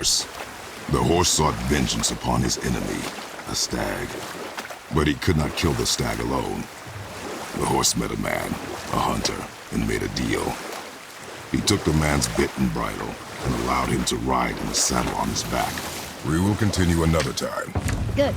horse. The horse sought vengeance upon his enemy, a stag. But he could not kill the stag alone. The horse met a man, a hunter, and made a deal. He took the man's bit and bridle and allowed him to ride in the saddle on his back. We will continue another time. Good.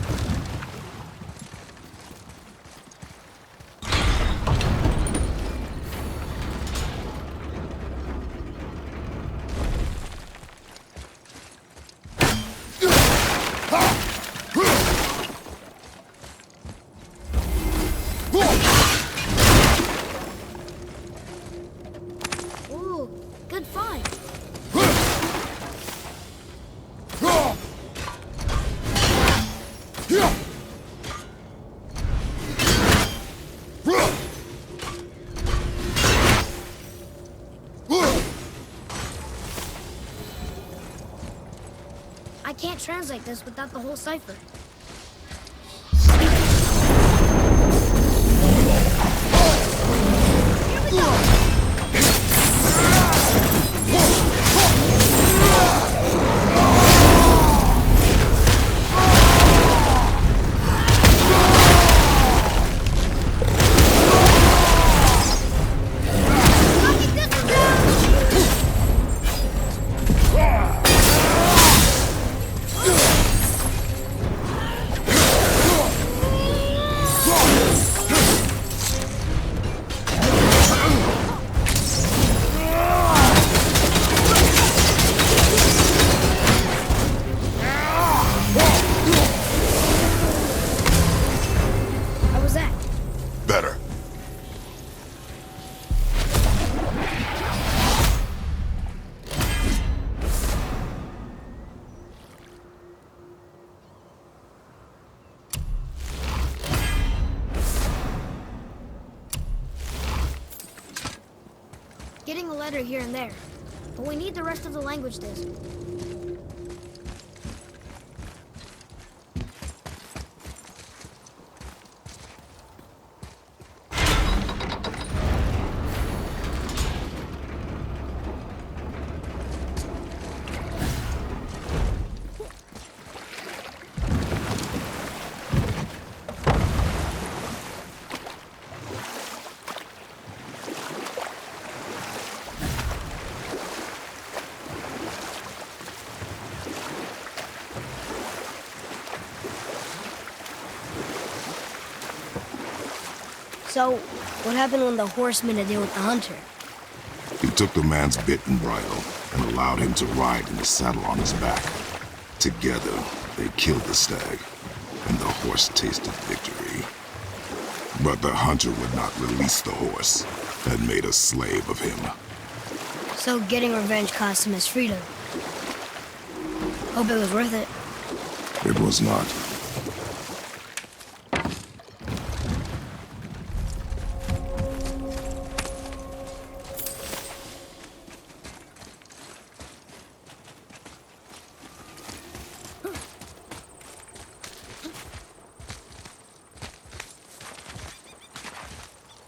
Ooh, good find. I can't translate this without the whole cipher. Here we go! How was that? Better. Getting a letter here and there. But we need the rest of the language disk. So, what happened when the horse made a deal with the hunter? He took the man's bit and bridle and allowed him to ride in the saddle on his back. Together, they killed the stag, and the horse tasted victory. But the hunter would not release the horse and made a slave of him. So getting revenge cost him his freedom. Hope it was worth it. It was not.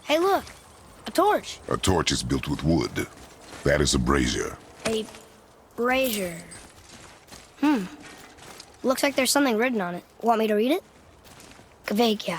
Hey, look! A torch! A torch is built with wood. That is a brazier. A brazier. Looks like there's something written on it. Want me to read it? Kvekia.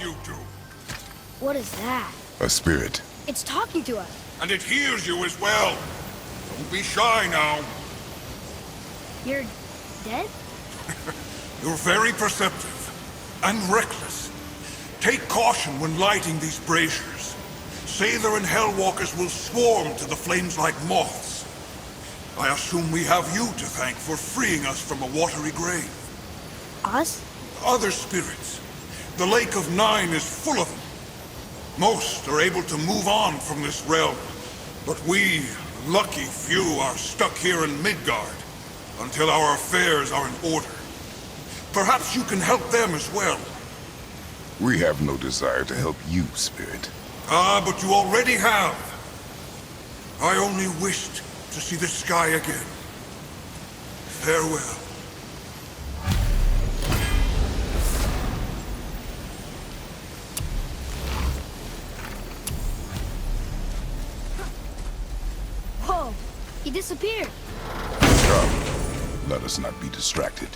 You two. What is that? A spirit. It's talking to us. And it hears you as well. Don't be shy now. You're dead? You're very perceptive and reckless. Take caution when lighting these braziers. Sather and Hellwalkers will swarm to the flames like moths. I assume we have you to thank for freeing us from a watery grave. Us? Other spirits. The Lake of Nine is full of them. Most are able to move on from this realm, but we, lucky few, are stuck here in Midgard until our affairs are in order. Perhaps you can help them as well. We have no desire to help you, Spirit. Ah, but you already have. I only wished to see the sky again. Farewell. Whoa! He disappeared. Come, let us not be distracted.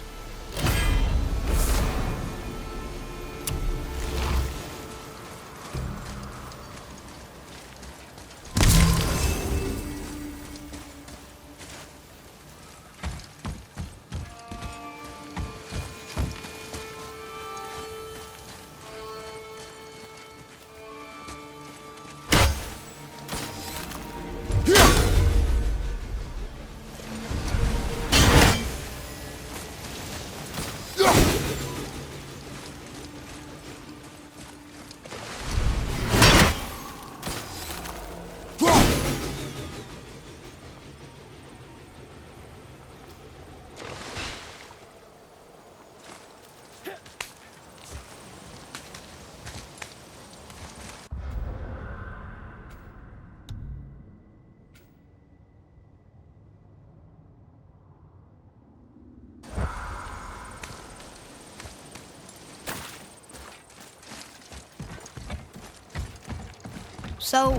So,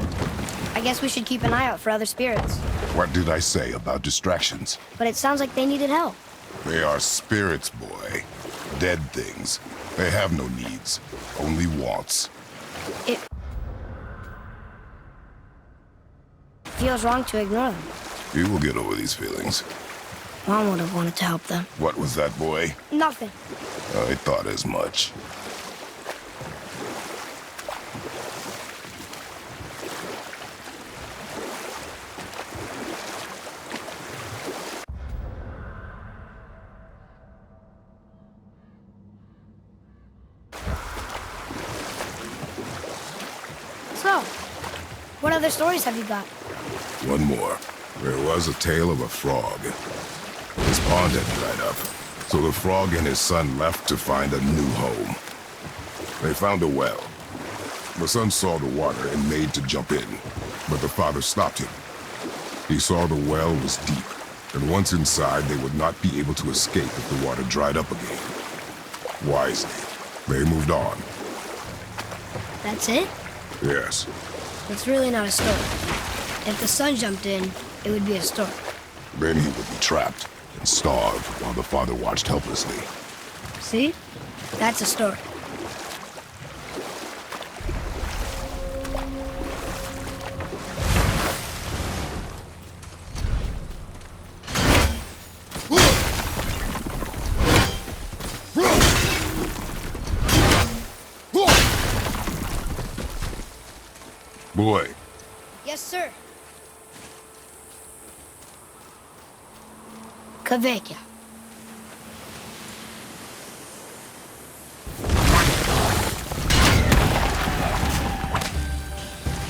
I guess we should keep an eye out for other spirits. What did I say about distractions? But it sounds like they needed help. They are spirits, boy. Dead things. They have no needs, only wants. It feels wrong to ignore them. You will get over these feelings. Mom would have wanted to help them. What was that, boy? Nothing. I thought as much. So, what other stories have you got? One more. There was a tale of a frog. His pond had dried up, so the frog and his son left to find a new home. They found a well. The son saw the water and made to jump in, but the father stopped him. He saw the well was deep, and once inside, they would not be able to escape if the water dried up again. Wisely, they moved on. That's it? Yes. It's really not a story. If the son jumped in, it would be a story. Then he would be trapped and starve while the father watched helplessly. See? That's a story. Boy, Yes, sir. Kveikja.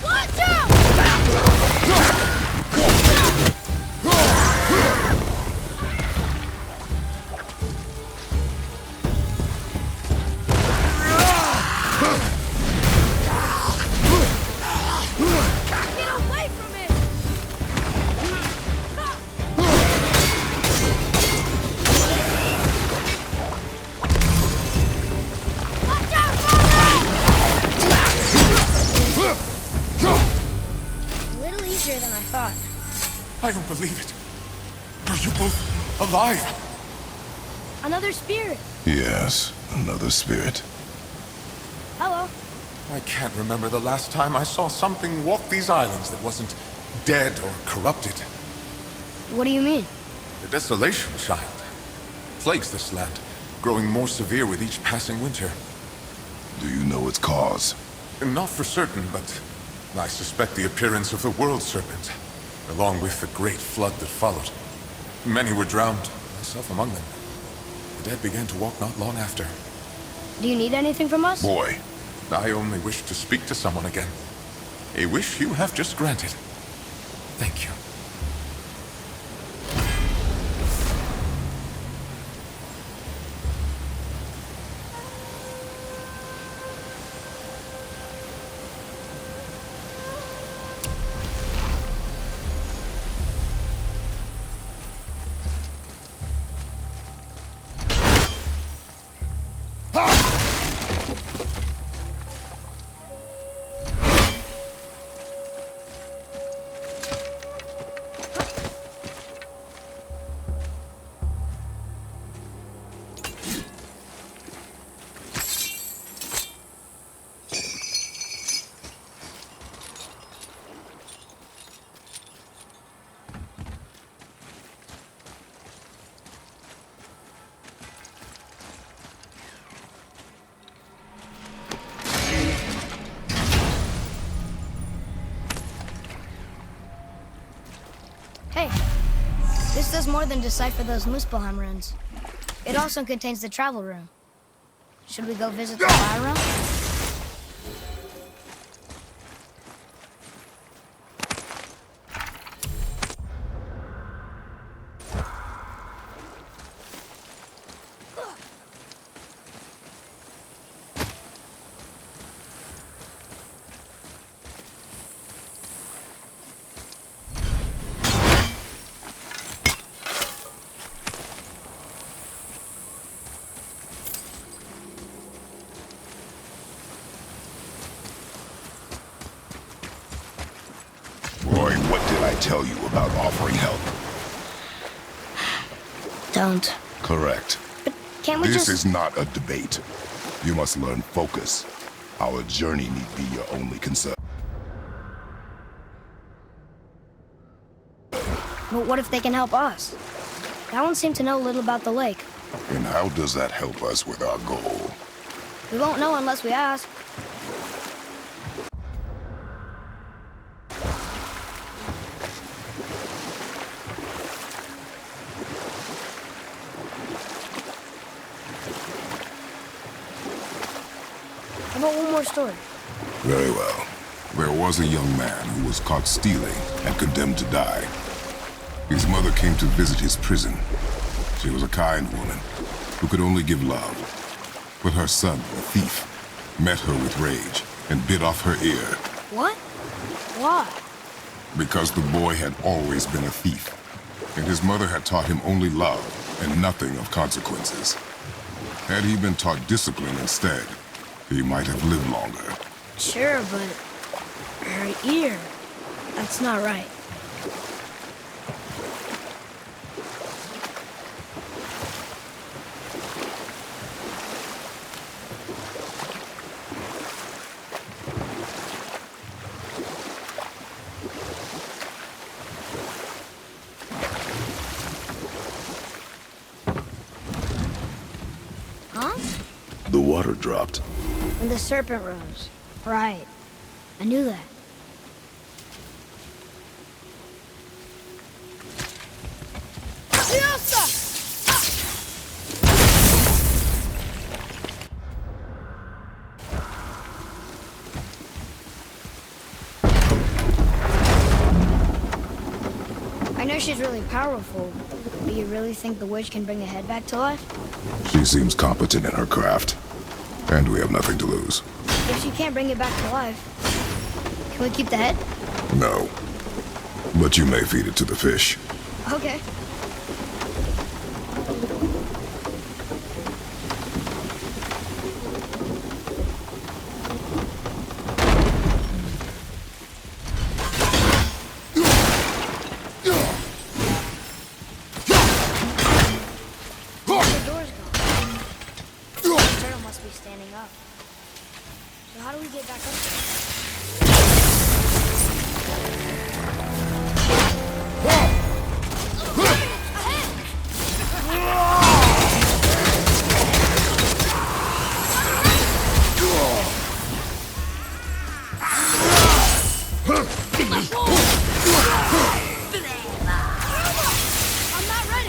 Watch out! Get away from it! Watch out, a little easier than I thought. I don't believe it. Are you both alive? Another spirit. yes, another spirit. Hello. I can't remember the last time I saw something walk these islands that wasn't dead or corrupted. What do you mean? The desolation, child, plagues this land, growing more severe with each passing winter. Do you know its cause? Not for certain, but I suspect the appearance of the World Serpent, along with the great flood that followed. Many were drowned, myself among them. The dead began to walk not long after. Do you need anything from us? Boy, I only wish to speak to someone again. A wish you have just granted. Thank you. Hey, this does more than decipher those Muspelheim runes. It also contains the travel room. Should we go visit the fire room? Roy, what did I tell you about offering help? Don't. Correct. But can't we This just... is not a debate. You must learn focus. Our journey need be your only concern. But what if they can help us? That one seemed to know a little about the lake. And how does that help us with our goal? We won't know unless we ask. How about one more story? Very well. There was a young man who was caught stealing and condemned to die. His mother came to visit his prison. She was a kind woman who could only give love. But her son, a thief, met her with rage and bit off her ear. What? Why? Because the boy had always been a thief, and his mother had taught him only love and nothing of consequences. Had he been taught discipline instead, he might have lived longer. Sure, but... her ear... that's not right. Huh? The water dropped. And the serpent rose. Right. I knew that. I know she's really powerful, but you really think the witch can bring a head back to life? She seems competent in her craft, and we have nothing to lose. If she can't bring it back to life, can we keep the head? No. But you may feed it to the fish. Okay. The door's gone. The turtle must be standing up. So how do we get back up there? I'm not ready.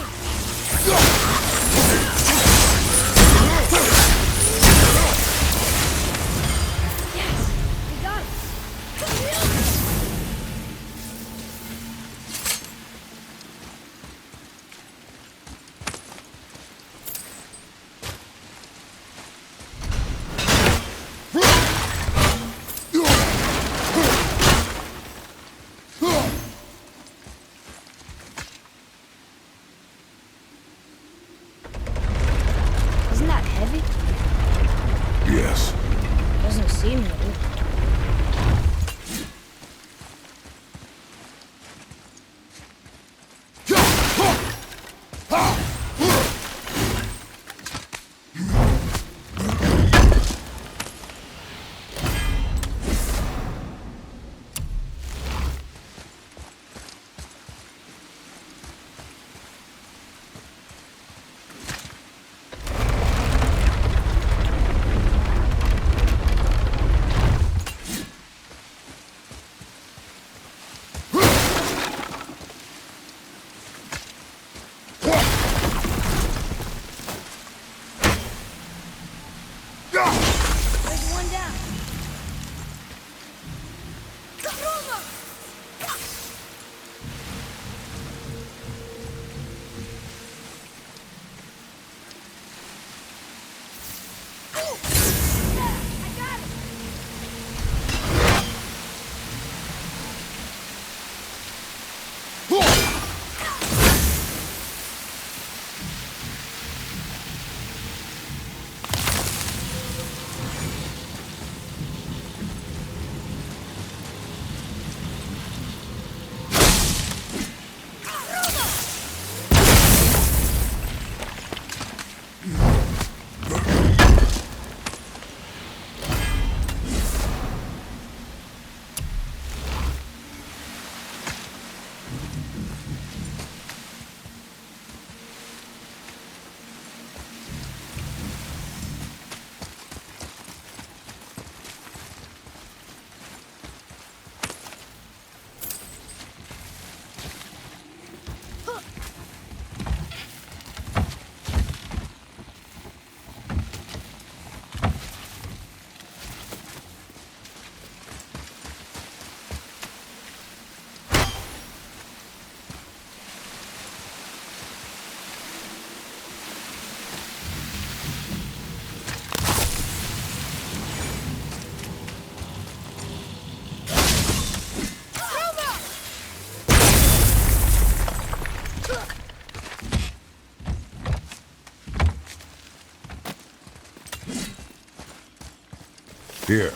Here.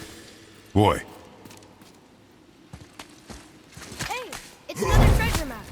Boy. Hey, it's another treasure map.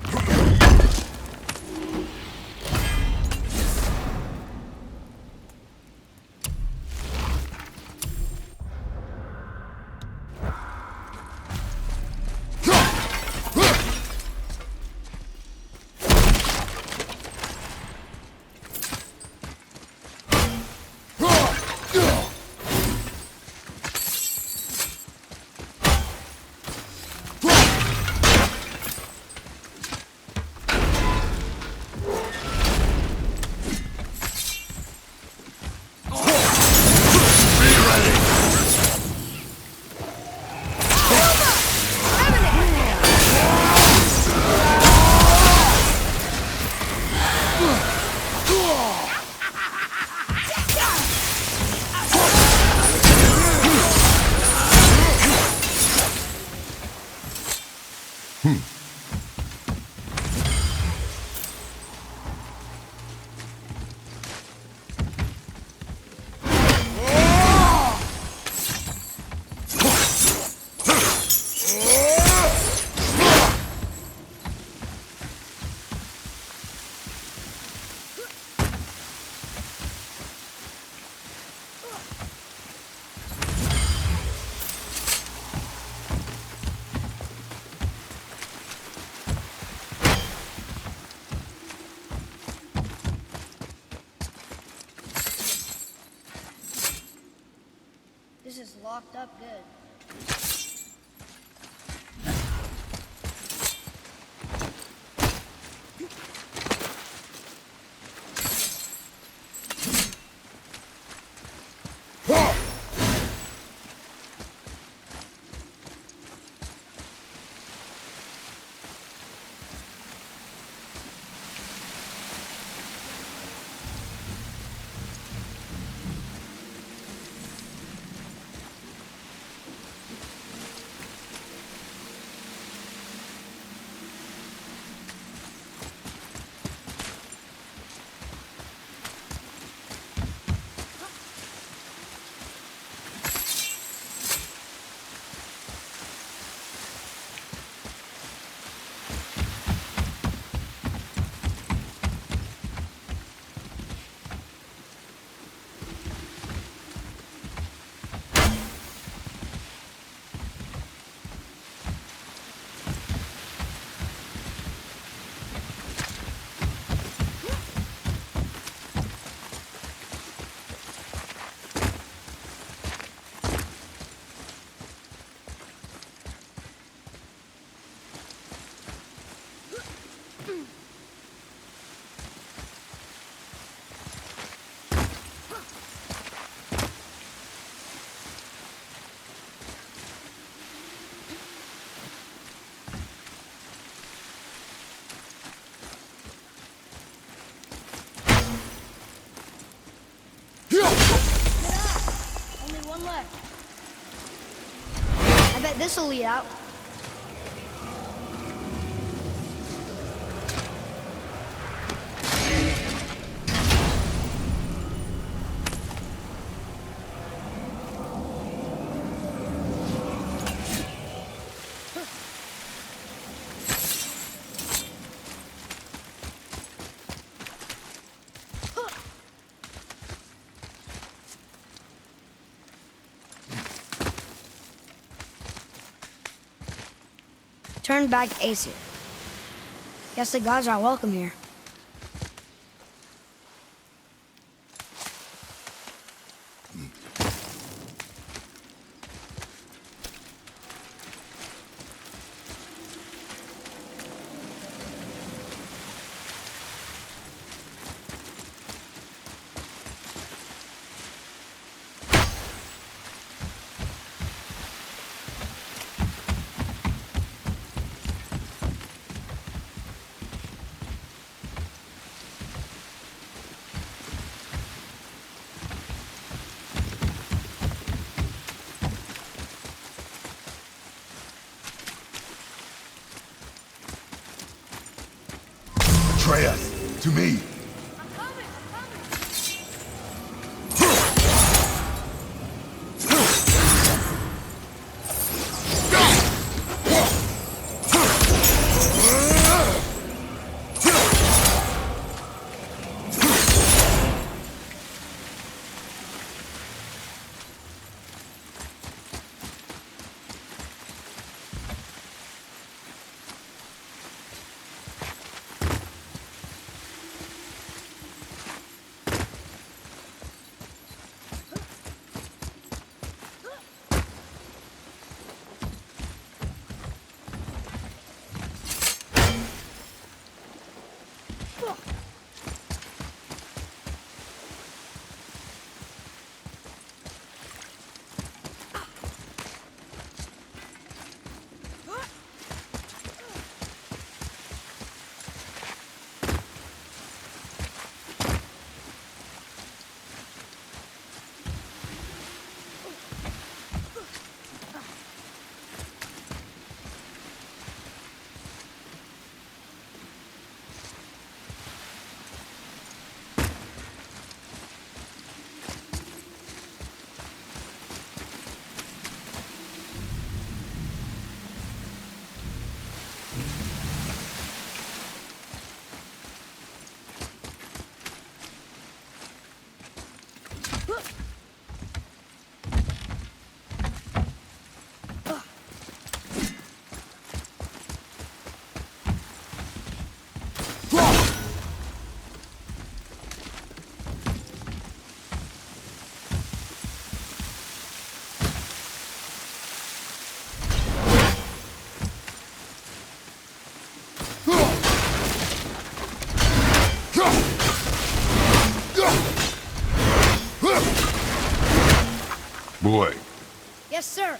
This is locked up good. Only one left. I bet this'll lead out. Turn back to Aesir. Guess the gods aren't welcome here. Atreus, to me. I'm coming! Boy, Yes, sir.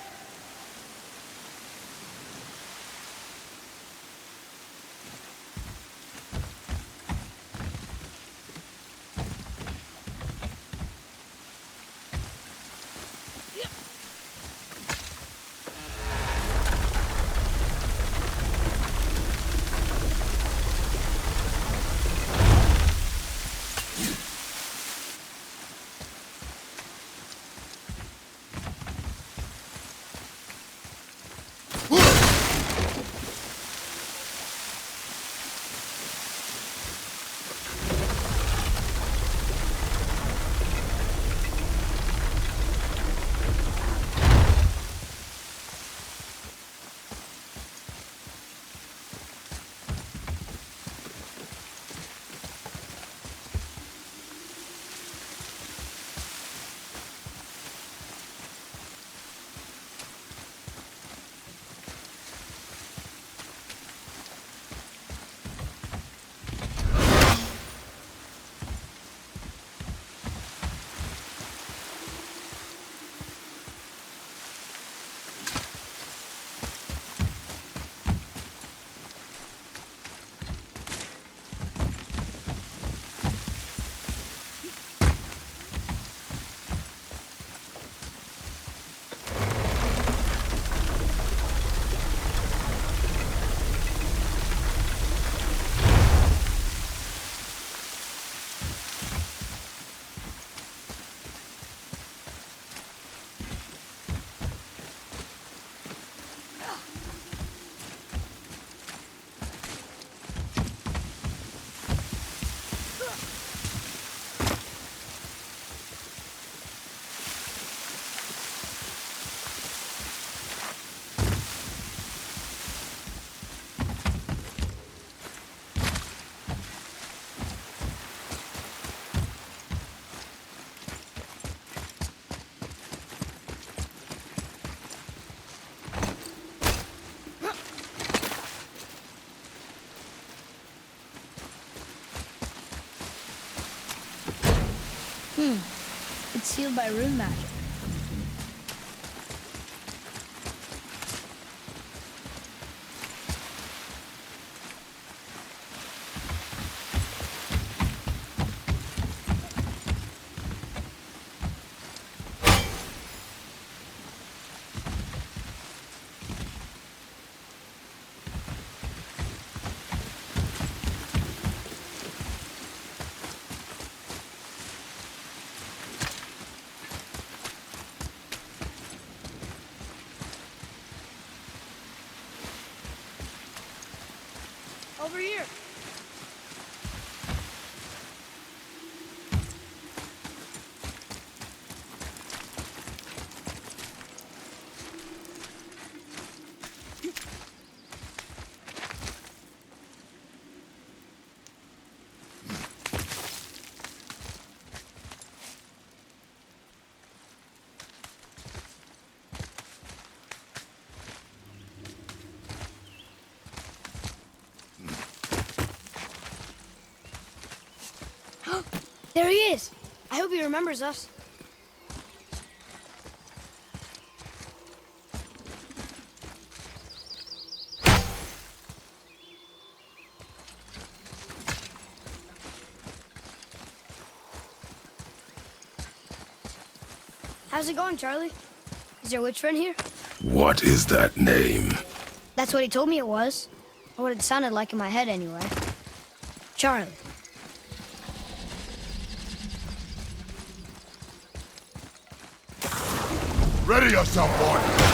It's sealed by rune magic. Over here. There he is. I hope he remembers us. How's it going, Charlie? Is your witch friend here? what is that name? That's what he told me it was. Or what it sounded like in my head, anyway. Charlie. Ready yourself, boy!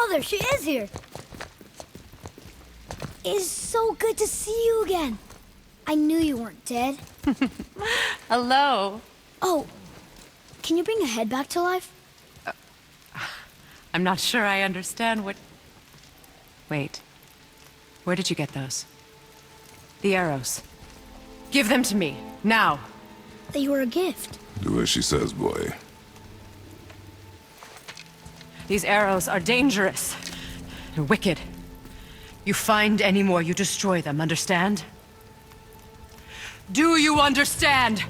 Baldur, she is here! It is so good to see you again. I knew you weren't dead. Hello. Oh, can you bring a head back to life? I'm not sure I understand what... Wait. Where did you get those? The arrows. Give them to me, now. They were a gift. Do as she says, boy. These arrows are dangerous. They're wicked. You find any more, you destroy them, understand? Do you understand?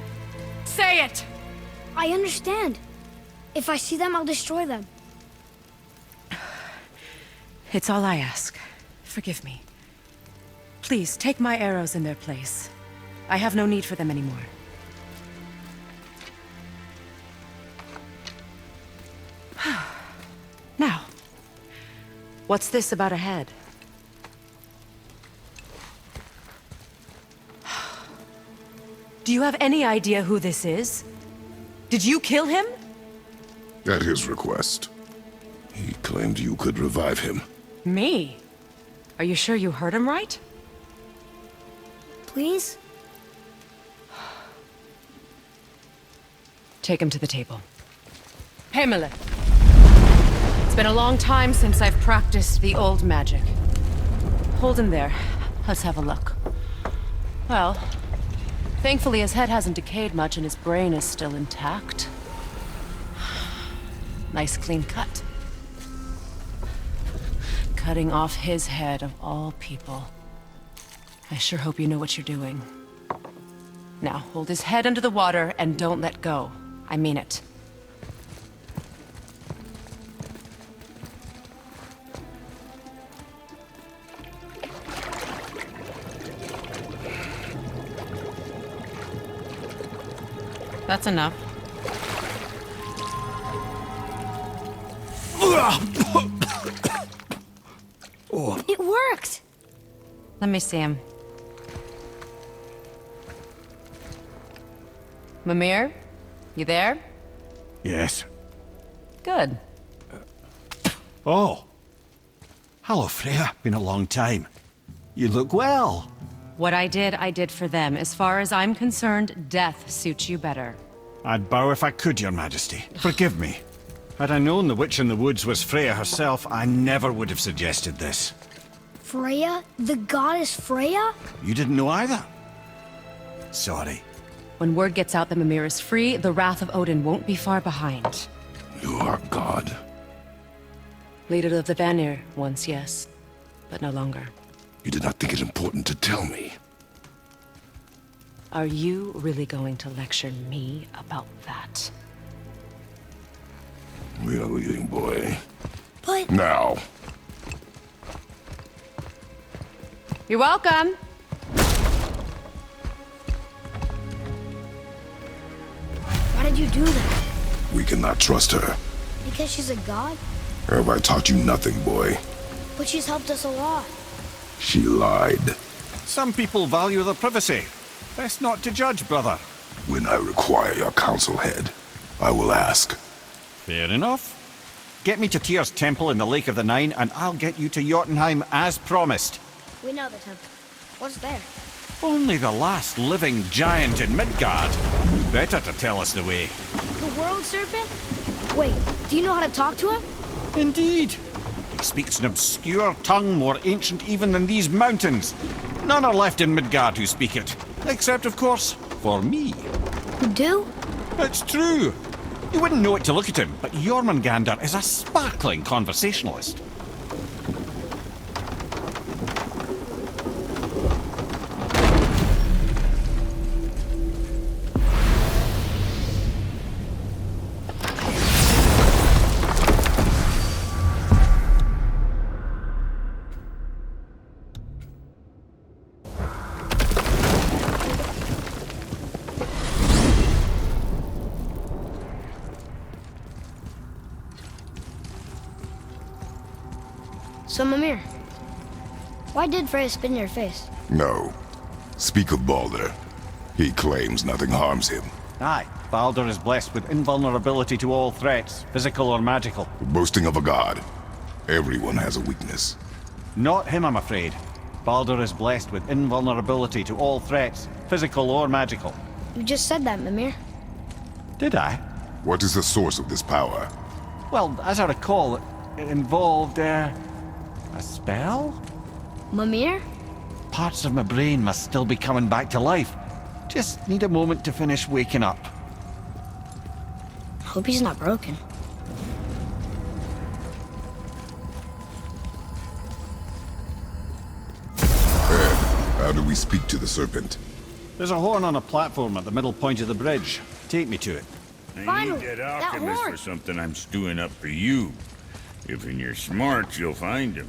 Say it! I understand. If I see them, I'll destroy them. It's all I ask. Forgive me. Please, take my arrows in their place. I have no need for them anymore. Now, what's this about a head? Do you have any idea who this is? Did you kill him? At his request. He claimed you could revive him. Me? Are you sure you heard him right? Please? Take him to the table. Pamela. It's been a long time since I've practiced the old magic. Hold him there. Let's have a look. Well, thankfully his head hasn't decayed much and his brain is still intact. Nice clean cut. Cutting off his head of all people. I sure hope you know what you're doing. Now, hold his head under the water and don't let go. I mean it. That's enough. It worked! Let me see him. Mimir? You there? Yes. Good. Oh. Hello, Freya. Been a long time. You look well. What I did for them. As far as I'm concerned, death suits you better. I'd bow if I could, Your Majesty. Forgive me. Had I known the Witch in the Woods was Freya herself, I never would have suggested this. Freya? The goddess Freya? You didn't know either? Sorry. When word gets out that Mimir is free, the wrath of Odin won't be far behind. You are God. Leader of the Vanir, once yes, but no longer. You did not think it important to tell me. Are you really going to lecture me about that? We are leaving, boy. But... Now. You're welcome. Why did you do that? We cannot trust her. Because she's a god? Have I taught you nothing, boy? But she's helped us a lot. She lied. Some people value their privacy. Best not to judge, brother. When I require your council head, I will ask. Fair enough. Get me to Tyr's temple in the Lake of the Nine, and I'll get you to Jotunheim as promised. We know the temple. What's there? Only the last living giant in Midgard. Better to tell us the way. The world serpent? Wait, do you know how to talk to him? Indeed. He speaks an obscure tongue more ancient even than these mountains. None are left in Midgard who speak it. Except, of course, for me. You do? It's true. You wouldn't know it to look at him, but Jormungandr is a sparkling conversationalist. So, Mimir, why did Freya spit in your face? No. Speak of Baldur. He claims nothing harms him. Aye, Baldur is blessed with invulnerability to all threats, physical or magical. Boasting of a god. Everyone has a weakness. Not him, I'm afraid. Baldur is blessed with invulnerability to all threats, physical or magical. You just said that, Mimir. Did I? What is the source of this power? Well, as I recall, it involved, a spell? Mimir? Parts of my brain must still be coming back to life. Just need a moment to finish waking up. Hope he's not broken. How do we speak to the serpent? There's a horn on a platform at the middle point of the bridge. Take me to it. I Finally, need that that alchemist horn. for something I'm stewing up for you. If you're smart, you'll find him.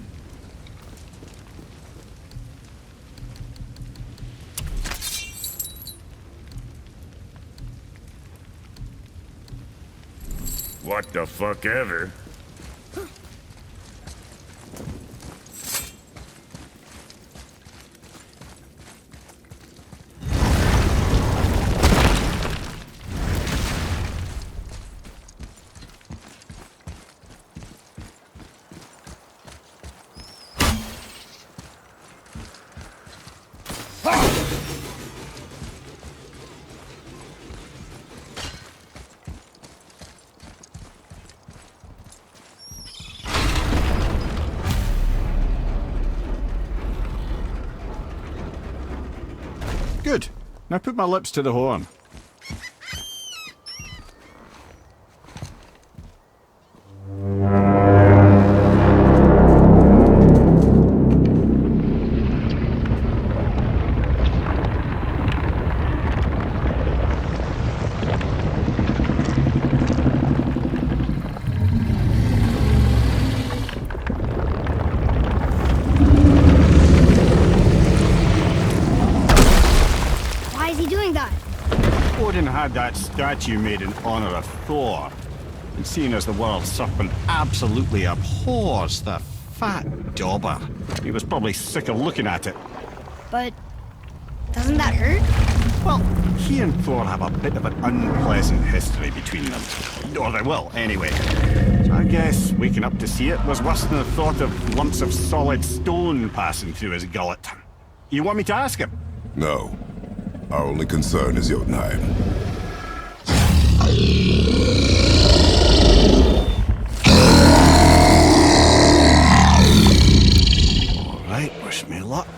What the fuck ever? Good. Now put my lips to the horn. Why is he doing that? Odin had that statue made in honor of Thor. And seeing as the world serpent absolutely abhors the fat dauber, he was probably sick of looking at it. But doesn't that hurt? Well, he and Thor have a bit of an unpleasant history between them. Or they will, anyway. So I guess waking up to see it was worse than the thought of lumps of solid stone passing through his gullet. You want me to ask him? No. Our only concern is Jotunheim. All right, wish me luck.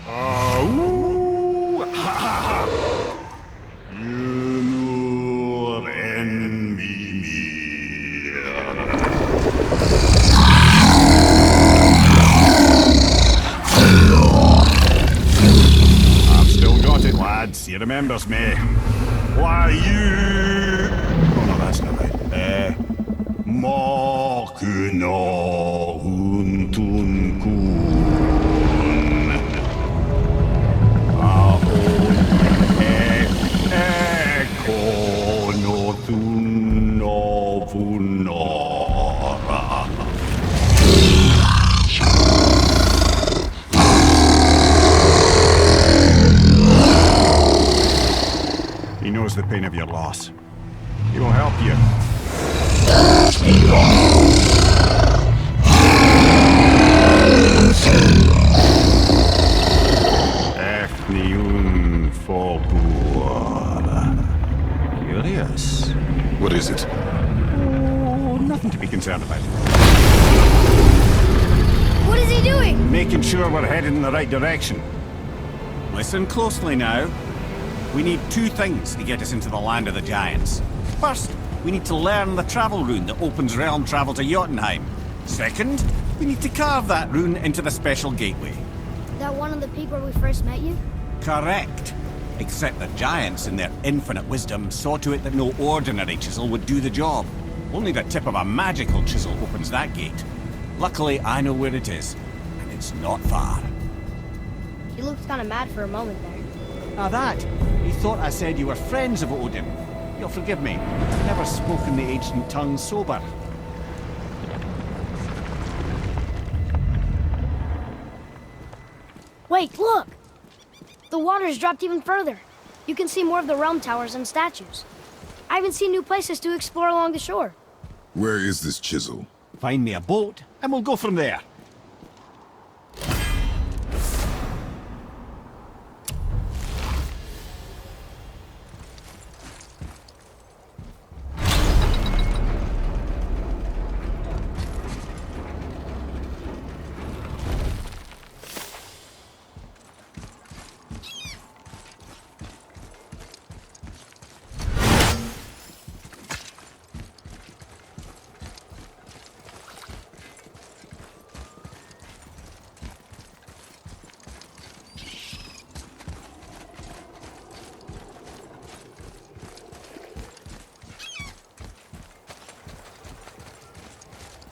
Ooh, ha, ha, ha. Yunur en Mimir. I've still got it, lads. He remembers me. Why you? Oh no, that's not right. Mokuno huntun kun. Eko no tunno vunora. He knows the pain of your loss. He will help you. Efniun Fogur. Curious. What is it? Oh, nothing to be concerned about. What is he doing? Making sure we're headed in the right direction. Listen closely now. We need two things to get us into the land of the giants. First, we need to learn the travel rune that opens realm travel to Jotunheim. Second, we need to carve that rune into the special gateway. That one of the peak where we first met you? Correct. Except the giants, in their infinite wisdom, saw to it that no ordinary chisel would do the job. Only the tip of a magical chisel opens that gate. Luckily, I know where it is, and it's not far. He looked kind of mad for a moment there. Now that, he thought I said you were friends of Odin. You'll forgive me. I've never spoken the ancient tongue sober. Wait, look! The water's dropped even further. You can see more of the realm towers and statues. I even see new places to explore along the shore. Where is this chisel? Find me a boat, and we'll go from there.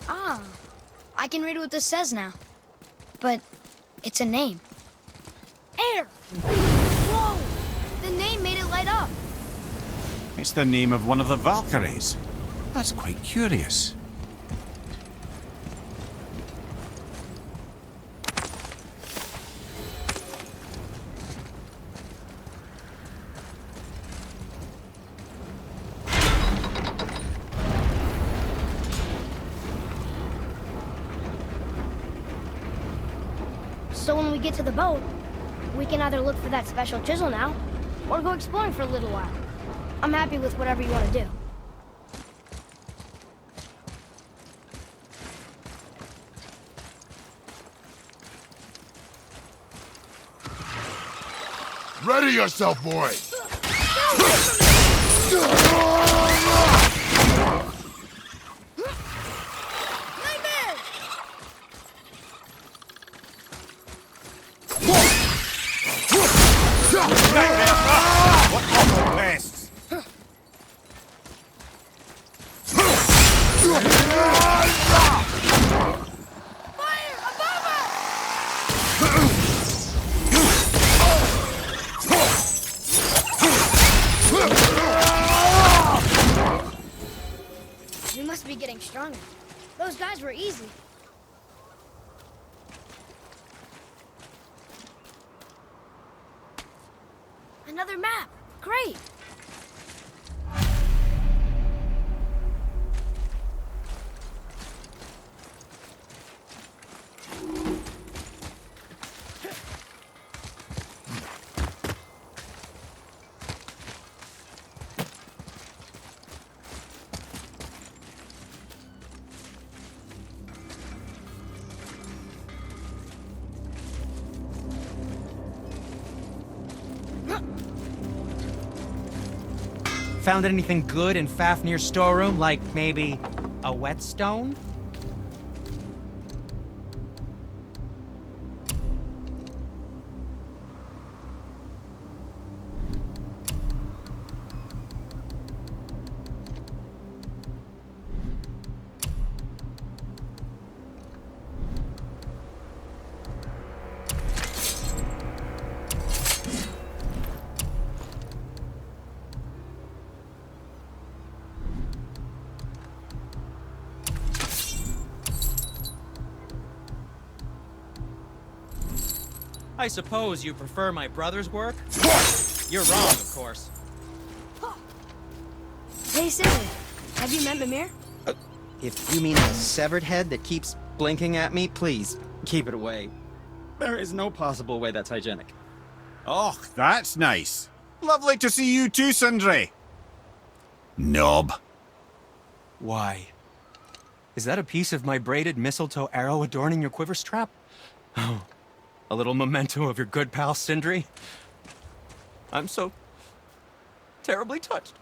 Ah, I can read what this says now. But it's a name. Air! Whoa! The name made it light up. It's the name of one of the Valkyries. That's quite curious. So when we get to the boat, we can either look for that special chisel now, or go exploring for a little while. I'm happy with whatever you want to do. Ready yourself, boy! What awful pests! We must be getting stronger. Those guys were easy. Another map. Great. Found anything good in Fafnir's storeroom? Like maybe a whetstone? I suppose you prefer my brother's work? You're wrong, of course. Hey, Sindri. Have you met Mimir? If you mean the severed head that keeps blinking at me, please, keep it away. There is no possible way that's hygienic. Oh, that's nice. Lovely to see you too, Sindri. Knob. Why? Is that a piece of my braided mistletoe arrow adorning your quiver strap? Oh, a little memento of your good pal Sindri? I'm so terribly touched.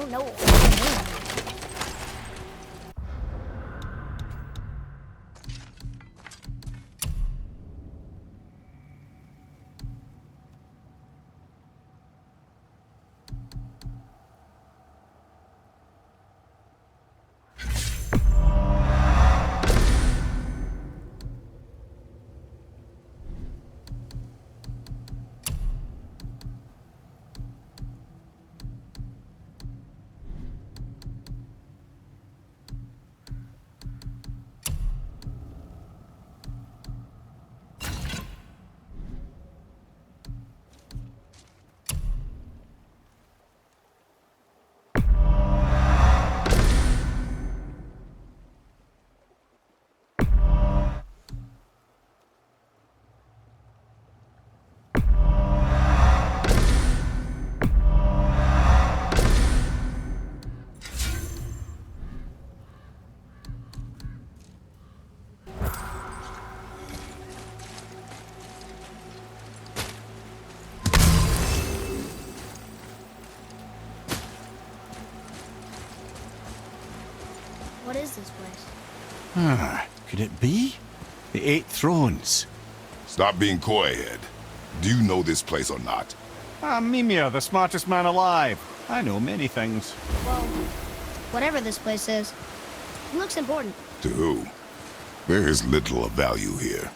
don't know what I'm doing. What is this place? Could it be? The Eight Thrones. Stop being coy, Head. Do you know this place or not? I'm Mimir, the smartest man alive. I know many things. Well, whatever this place is, it looks important. To who? There is little of value here.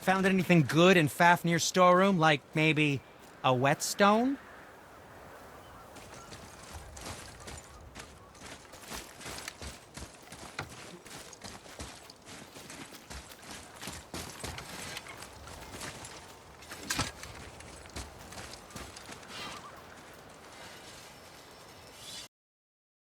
Found anything good in Fafnir's storeroom? Like maybe a whetstone?